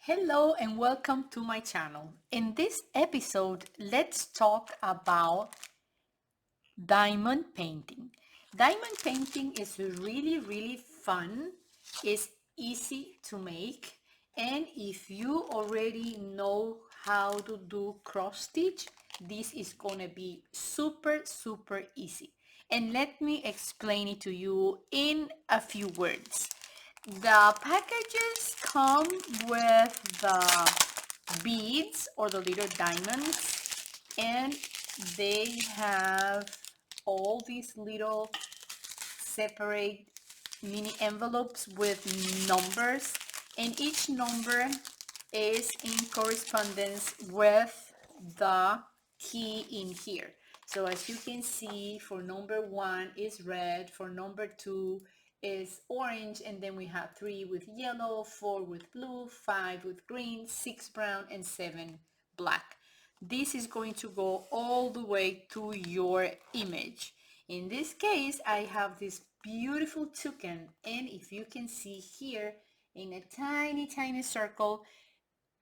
Hello and welcome to my channel. In this episode, let's talk about diamond painting. Diamond painting is really fun. It's easy to make, and if you already know how to do cross stitch, this is gonna be super easy. And let me explain it to you in a few words. The packages come with the beads or the little diamonds, and they have all these little separate mini envelopes with numbers, and each number is in correspondence with the key in here. So as you can see, for number 1 is red, for number 2 is orange, and then we have 3 with yellow, 4 with blue, 5 with green, 6 brown, and 7 black. This is going to go all the way to your image. In this case, I have this beautiful toucan, and if you can see here in a tiny circle,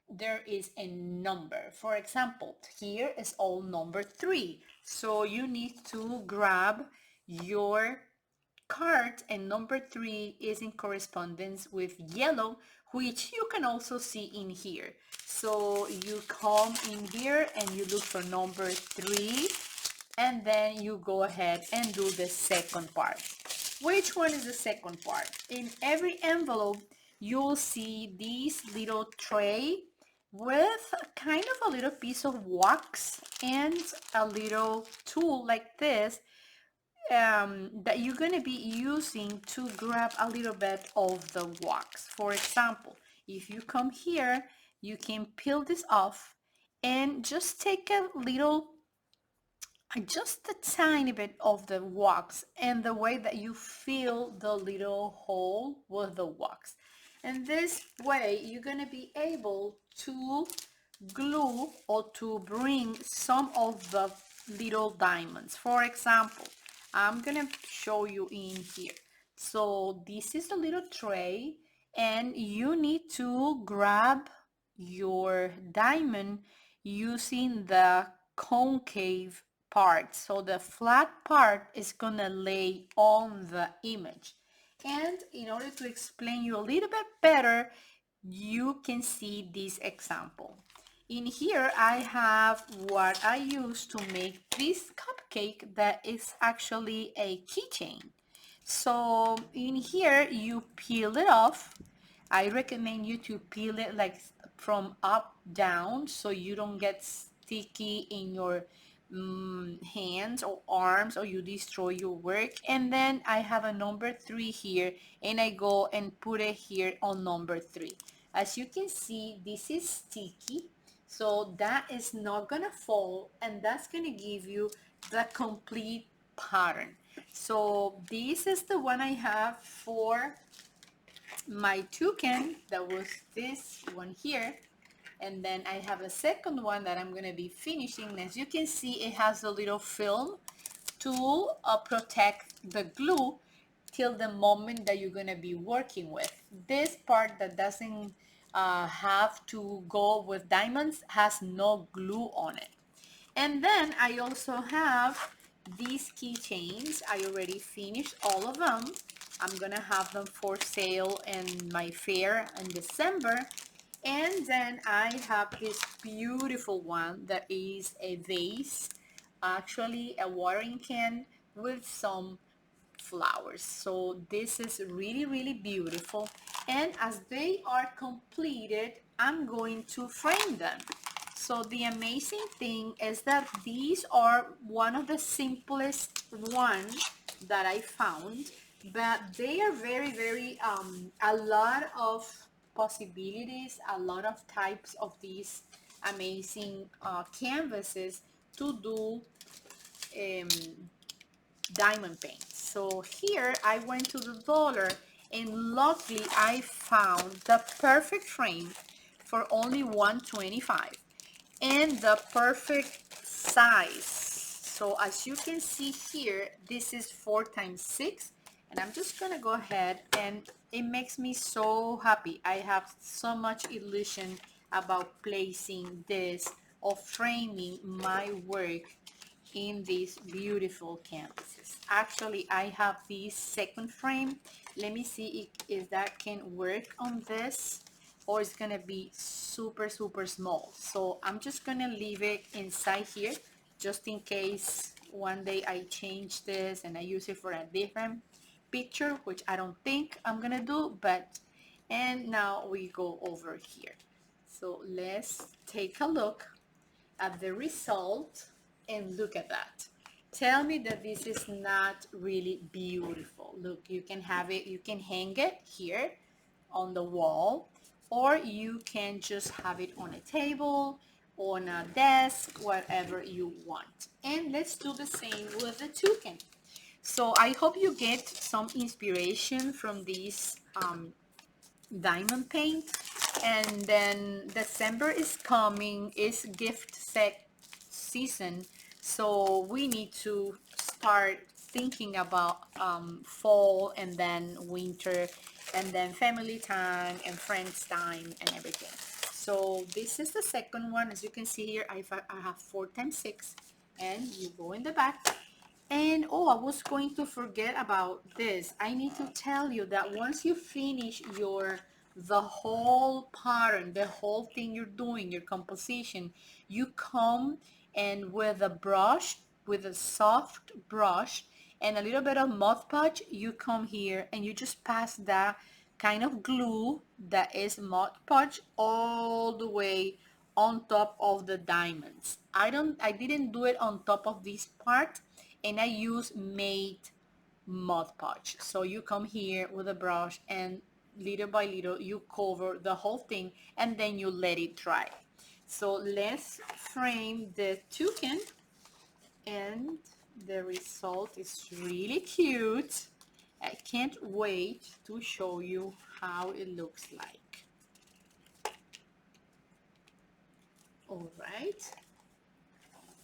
there is a number. For example, here is all number 3. So you need to grab your card, and number 3 is in correspondence with yellow, which you can also see in here. So you come in here and you look for number 3, and then you go ahead and do the second part. Which one is the second part? In every envelope, you'll see this little tray with kind of a little piece of wax and a little tool like this that you're going to be using to grab a little bit of the wax. For example, if you come here, you can peel this off and just take a little, just a tiny bit of the wax, and the way that you fill the little hole with the wax. And this way you're going to be able to glue or to bring some of the little diamonds. For example, I'm gonna show you in here. So this is a little tray, and you need to grab your diamond using the concave part. So the flat part is gonna lay on the image. And in order to explain you a little bit better, you can see this example. In here I have what I use to make this cupcake that is actually a keychain. So in here you peel it off. I recommend you to peel it like from up down so you don't get sticky in your hands or arms, or you destroy your work. And then I have a number 3 here, and I go and put it here on number 3. As you can see, this is sticky, so that is not gonna fall, and that's gonna give you the complete pattern. So this is the one I have for my toucan. That was this one here, and then I have a second one that I'm gonna be finishing. As you can see, it has a little film to protect the glue till the moment that you're gonna be working with. This part that doesn't have to go with diamonds has no glue on it. And then I also have these keychains. I already finished all of them. I'm gonna have them for sale in my fair in December. And then I have this beautiful one that is a vase, actually a watering can with some flowers. So this is really beautiful, and as they are completed, I'm going to frame them. So the amazing thing is that these are one of the simplest ones that I found, but they are very a lot of possibilities, a lot of types of these amazing canvases to do um, diamond paint. So here I went to the dollar, and luckily I found the perfect frame for only $1.25 and the perfect size. So as you can see here, this is 4 times 6, and I'm just gonna go ahead and it makes me so happy. I have so much illusion about placing this or framing my work in these beautiful canvases. Actually, I have this second frame. Let me see if that can work on this, or it's gonna be super super small. So I'm just gonna leave it inside here just in case one day I change this and I use it for a different picture, which I don't think I'm gonna do. But and now we go over here. So let's take a look at the result and look at that. Tell me that this is not really beautiful. Look, you can have it, you can hang it here on the wall, or you can just have it on a table, on a desk, whatever you want. And let's do the same with the toucan. So I hope you get some inspiration from these diamond paint. And then December is coming, is gift set season, so we need to start thinking about fall and then winter and then family time and friends time and everything. So this is the second one. As you can see here, I have 4 times 6, and you go in the back. And oh, I was going to forget about this. I need to tell you that once you finish the whole pattern, the whole thing you're doing, your composition, you come and with a brush, with a soft brush and a little bit of Mod Podge, you come here and you just pass that kind of glue that is Mod Podge all the way on top of the diamonds. I didn't do it on top of this part, and I use matte Mod Podge. So you come here with a brush and little by little you cover the whole thing and then you let it dry. So let's frame the toucan, and the result is really cute. I can't wait to show you how it looks like. All right,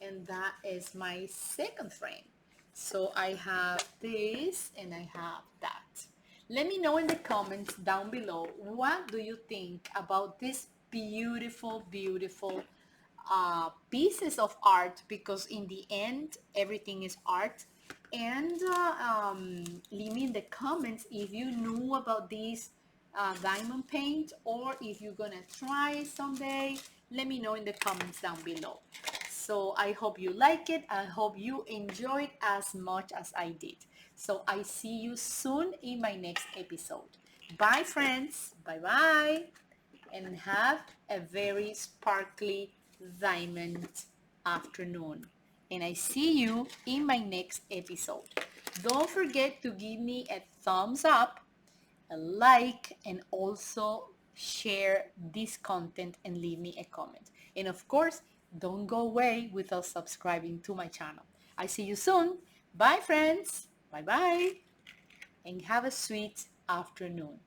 and that is my second frame. So I have this and I have that. Let me know in the comments down below, what do you think about this beautiful, beautiful pieces of art, because in the end everything is art. And leave me in the comments if you knew about these diamond paint, or if you're gonna try it someday. Let me know in the comments down below. So I hope you like it. I hope you enjoyed as much as I did. So I see you soon in my next episode. Bye friends. Bye bye. And have a very sparkly diamond afternoon. And I see you in my next episode. Don't forget to give me a thumbs up, a like, and also share this content and leave me a comment. And of course, don't go away without subscribing to my channel. I see you soon. Bye friends. Bye bye. And have a sweet afternoon.